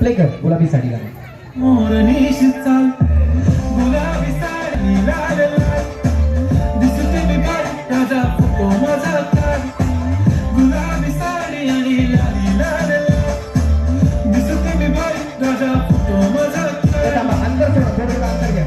Play कर गुलाबी साडी गाणं. मोरनीश चाल गुलाबी साडी लाल लाल दिसते मी बाई राजा फोटो माझा काढ गुलाबी साडी आणि लाली लाल लाल दिसते मी बाई राजा फोटो माझा काढ. अंतर थोडं अंतर घ्या.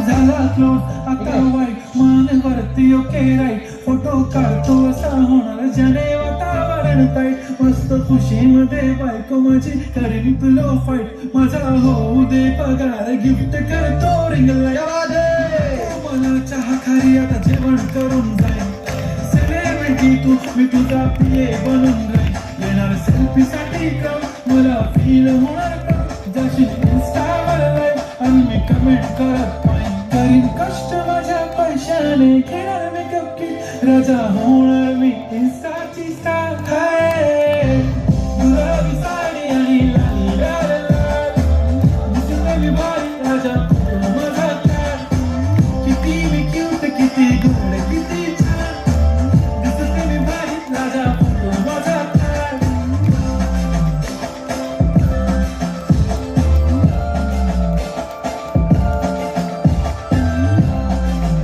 झाला क्लोज आता वाईट मान वरती ओके राईट फोटो काढतो असा होणार ज्याने वातावरण ताईट मस्त खुशीमध्ये बायको माझी करेन तुलो फाईट माझा होऊ दे पगार गिफ्ट करतो रिंग मला चहा खारी आता जेवण करून जाईल सेलिब्रिटी तू मी तुझा पिये बनून जाईल येणार सेल्फी साठी का मला फील होणार का जशी इंस्टावर लाईव्ह आणि मी कमेंट करत करीन कष्ट माझ्या पैशाने घेणार मेकअप किट राजा होणार मी इंस्टाची स्टार आहे गुलाबी साडी आणि लाली लाल लाल दिसते मी भारी राजा फोटो माझा काढ किती मी क्यूट किती गोड किती छान दिसते मी भारी राजा फोटो माझा काढ.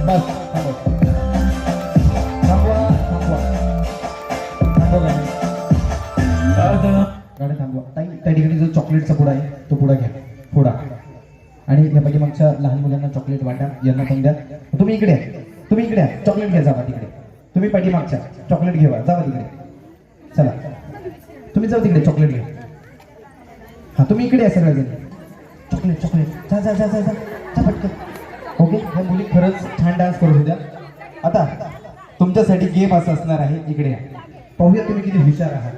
बस थांबवा थांबवा थांबवा गाडी थांबवा. ताई त्या ठिकाणी जो चॉकलेटचा पुडा आहे तो पुडा घ्या फोडा आणि या पाठीमागच्या लहान मुलांना चॉकलेट वाटा यांना पण द्या. तुम्ही इकडे या चॉकलेट घ्या जावा तिकडे. तुम्ही पाठीमागच्या चॉकलेट घेवा जावा तिकडे. चला तुम्ही जाऊ तिकडे चॉकलेट घ्या. हा तुम्ही इकडे या सगळ्या जण. चॉकलेट चॉकलेट जा जा जा जा जा पटकन. ओके ह्या मुली खरंच छान डान्स करत होत्या. आता तुमच्यासाठी गेम असं असणार आहे. इकडे या पाहूया तुम्ही किती हुशार आहात.